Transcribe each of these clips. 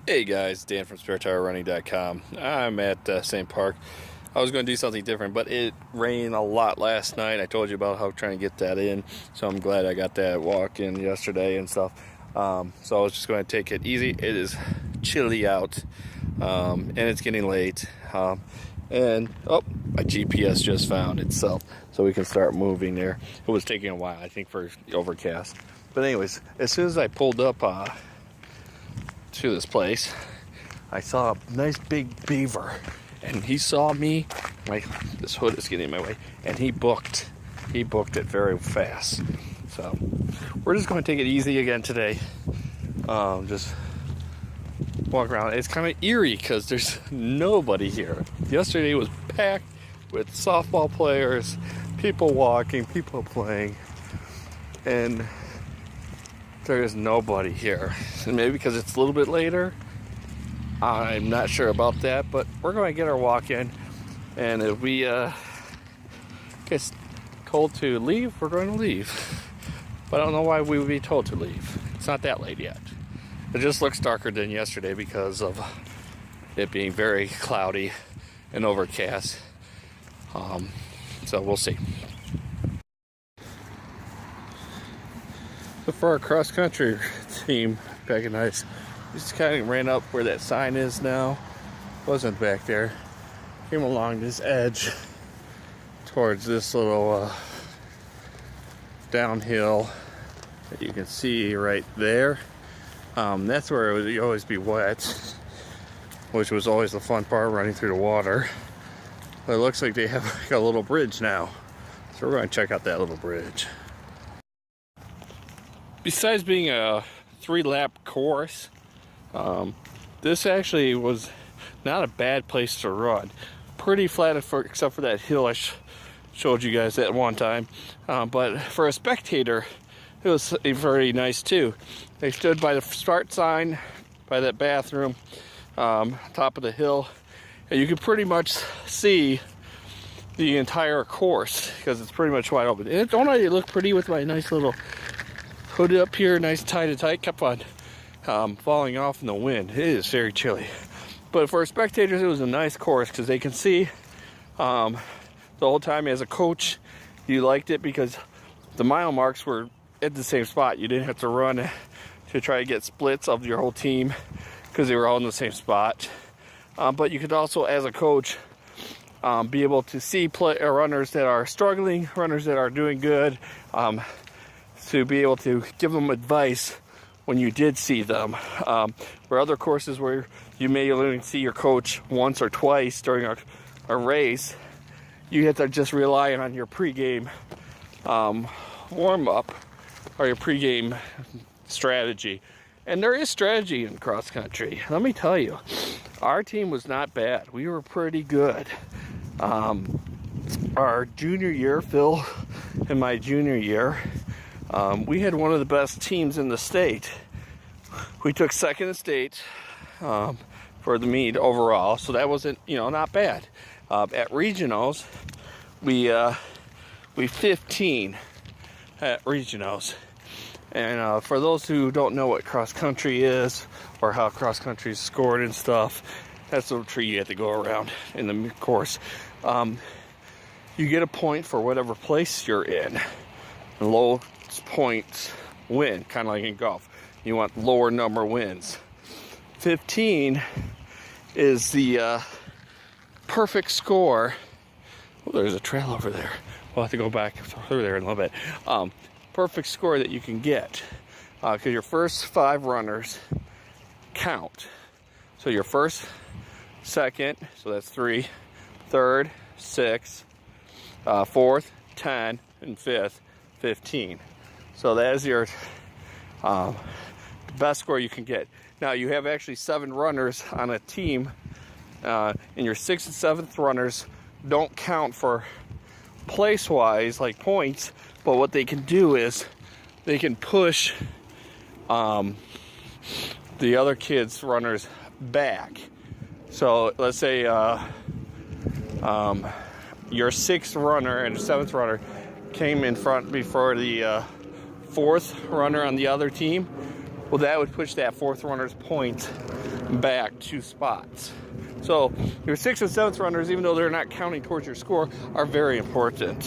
Hey guys, Dan from SpareTireRunning.com. I'm at St. Park. I was going to do something different, but it rained a lot last night. I told you about how I'm trying to get that in, so I'm glad I got that walk in yesterday and stuff. So I was just going to take it easy. It is chilly out, and it's getting late. And my GPS just found itself, so we can start moving there. It was taking a while, I think, for the overcast. But anyways, as soon as I pulled up to this place, I saw a nice big beaver, and he saw me. This hood is getting in my way, and he booked it very fast. So we're just going to take it easy again today. Just walk around. It's kind of eerie because there's nobody here. Yesterday was packed with softball players, people walking, people playing, and there is nobody here. And maybe because it's a little bit later, I'm not sure about that, but we're going to get our walk in, and if we get told to leave, we're going to leave. But I don't know why we would be told to leave. It's not that late yet. It just looks darker than yesterday because of it being very cloudy and overcast. So we'll see. So for our cross-country team, back in ice, we just kind of ran up where that sign is now. Wasn't back there. Came along this edge towards this little downhill that you can see right there. That's where it would always be wet, which was always the fun part, running through the water. But it looks like they have like a little bridge now. So we're going to check out that little bridge. Besides being a 3-lap course, this actually was not a bad place to run. Pretty flat except for that hill I showed you guys at one time. But for a spectator, it was very nice too. They stood by the start sign, by that bathroom, top of the hill, and you could pretty much see the entire course because it's pretty much wide open. And don't I look pretty with my nice little hood up here, nice tight, kept on falling off in the wind. It is very chilly. But for spectators, it was a nice course because they can see the whole time. As a coach, you liked it because the mile marks were at the same spot. You didn't have to run to try to get splits of your whole team because they were all in the same spot. But you could also, as a coach, be able to see runners that are struggling, runners that are doing good, to be able to give them advice when you did see them. For other courses where you may only see your coach once or twice during a race, you have to just rely on your pregame warm-up or your pregame strategy. And there is strategy in cross country. Let me tell you, our team was not bad. We were pretty good. Our junior year, Phil and my junior year, we had one of the best teams in the state. We took second in state for the meet overall, so that wasn't, not bad. At regionals, we 15 at regionals. And for those who don't know what cross country is or how cross country is scored and stuff, that's the tree you have to go around in the course. You get a point for whatever place you're in. The lowest points win, kind of like in golf. You want lower number wins. 15 is the perfect score. Oh, there's a trail over there. We'll have to go back through there in a little bit. Perfect score that you can get because your first 5 runners count. So your first, second, so that's 3, third, 6, 4th, 10, and 5th, 15. So that is your best score you can get. Now you have actually 7 runners on a team, and your 6th and 7th runners don't count for place-wise, like points, but what they can do is they can push the other kids' runners back. So let's say your 6th runner and 7th runner came in front before the 4th runner on the other team. Well, that would push that fourth runner's point back 2 spots. So your 6th and 7th runners, even though they're not counting towards your score, are very important.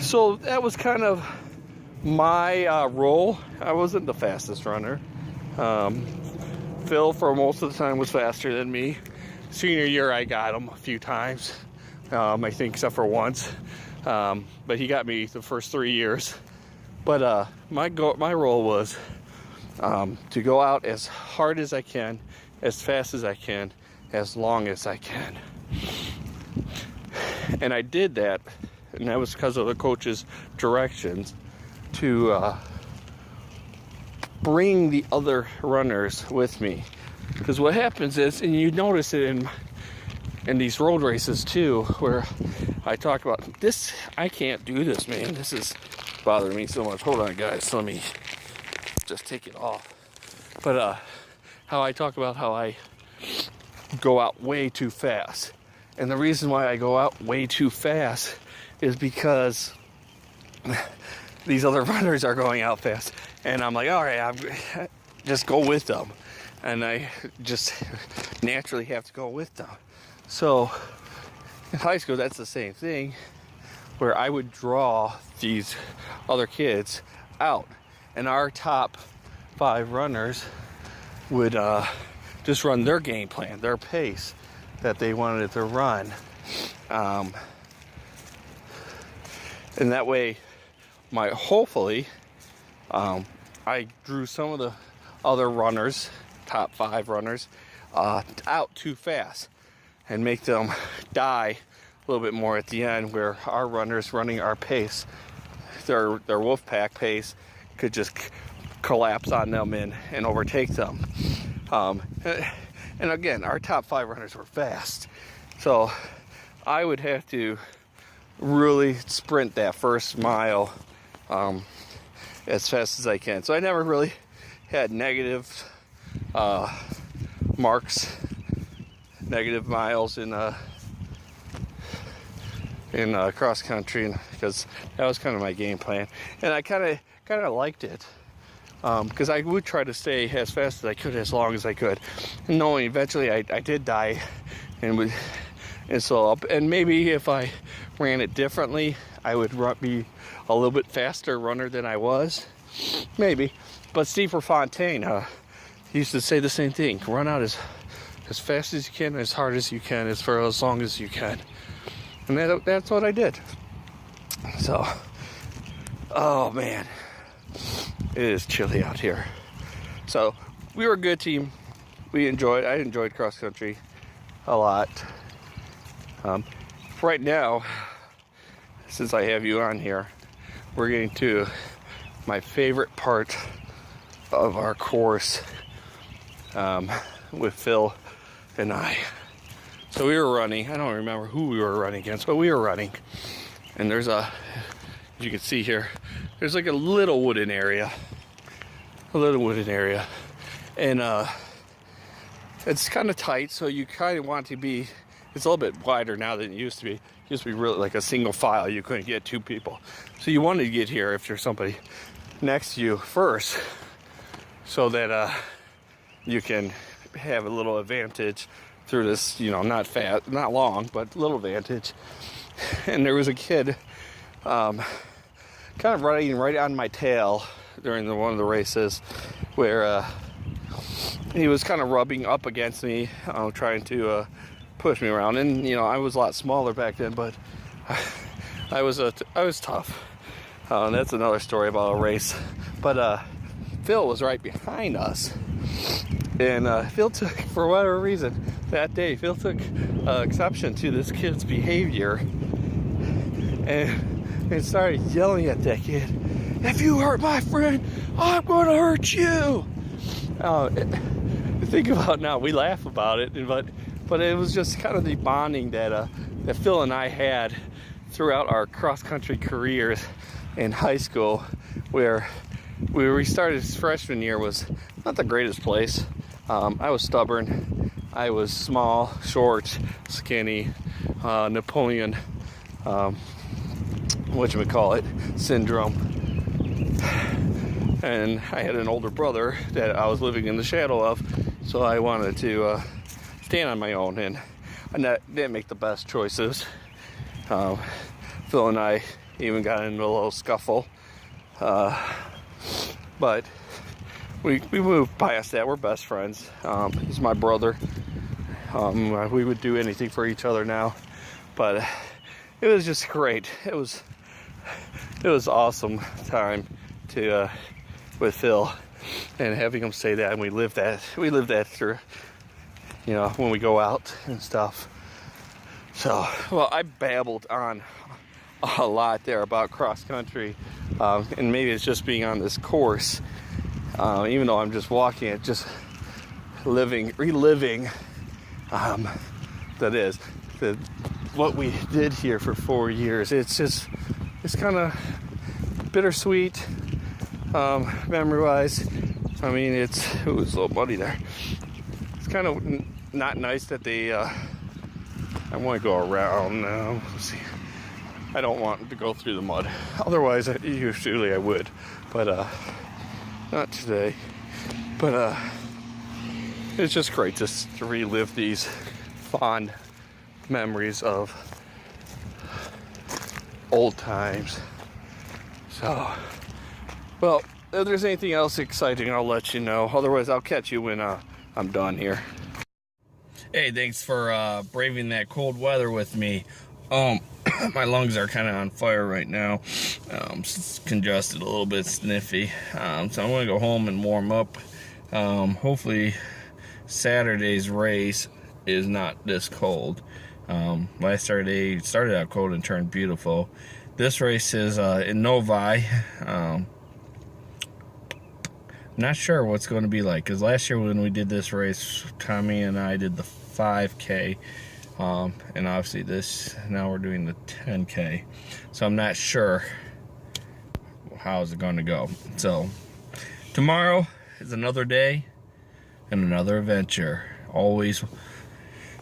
So that was kind of my role. I wasn't the fastest runner. Phil, for most of the time, was faster than me. Senior year, I got him a few times, I think, except for once. But he got me the first 3 years. But my role was to go out as hard as I can, as fast as I can, as long as I can. And I did that, and that was because of the coach's directions, to bring the other runners with me. Because what happens is, and you notice it in these road races too, where I talk about this, I can't do this, man. This is bothering me so much. Hold on, guys. Let me just take it off. But how I talk about how I go out way too fast. And the reason why I go out way too fast is because these other runners are going out fast. And I'm like, all right, I'm just go with them. And I just naturally have to go with them. So in high school, that's the same thing, where I would draw these other kids out. And our top 5 runners would just run their game plan, their pace that they wanted to run. And that way, hopefully, I drew some of the other runners, top 5 runners, out too fast and make them die a little bit more at the end, where our runners running our pace, their wolf pack pace, could just collapse on them and overtake them. And again, our top 5 runners were fast. So I would have to really sprint that first mile as fast as I can. So I never really had negative marks, negative miles in cross country, because that was kind of my game plan. And I kind of liked it. Because I would try to stay as fast as I could, as long as I could, and knowing eventually I did die, and maybe if I ran it differently, I would be a little bit faster runner than I was, maybe. But Steve Fontaine, he used to say the same thing: run out as fast as you can, as hard as you can, for as long as you can, and that's what I did. So, oh man. It is chilly out here. So we were a good team. I enjoyed cross country a lot. Right now, since I have you on here, we're getting to my favorite part of our course with Phil and I. So we were running. I don't remember who we were running against, but we were running. And there's as you can see here, there's like a little wooden area. And it's kind of tight, so you kind of want to be, it's a little bit wider now than it used to be. It used to be really like a single file. You couldn't get 2 people. So you wanted to get here if there's somebody next to you first, so that you can have a little advantage through this, not fast, not long, but little advantage. And there was a kid kind of riding right on my tail during one of the races, where he was kind of rubbing up against me, trying to push me around. And I was a lot smaller back then, but I was tough. That's another story about a race. But Phil was right behind us, and Phil took, for whatever reason, that day, Phil took exception to this kid's behavior, and started yelling at that kid. If you hurt my friend, I'm going to hurt you. Think about now, we laugh about it, but it was just kind of the bonding that Phil and I had throughout our cross-country careers in high school, where we started freshman year was not the greatest place. I was stubborn. I was small, short, skinny, Napoleon, whatchamacallit, syndrome. and I had an older brother that I was living in the shadow of, so I wanted to stand on my own, and I didn't make the best choices. Phil and I even got into a little scuffle, but we moved past that. We're best friends. He's my brother. We would do anything for each other now, but it was just great. It was awesome time to with Phil, and having him say that, and we lived that through, you know, when we go out and stuff. So, well, I babbled on a lot there about cross country, and maybe it's just being on this course, even though I'm just walking it, just reliving what we did here for 4 years. It's kind of bittersweet, memory-wise. I mean, it was a little muddy there. It's kind of not nice that they, I want to go around now. Let's see. I don't want to go through the mud. Otherwise, usually I would, but not today. But it's just great just to relive these fond memories of old times. So, well, if there's anything else exciting, I'll let you know. Otherwise, I'll catch you when I'm done here. Hey, thanks for braving that cold weather with me. My lungs are kind of on fire right now. Congested, a little bit sniffy. So I'm going to go home and warm up. Hopefully Saturday's race is not this cold. Last Saturday started out cold and turned beautiful. This race is in Novi. Not sure what's going to be like, because last year when we did this race, Tommy and I did the 5K, and obviously now we're doing the 10K, so I'm not sure how is it going to go. So tomorrow is another day and another adventure. Always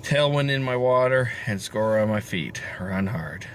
tailwind in my water and score on my feet. Run hard.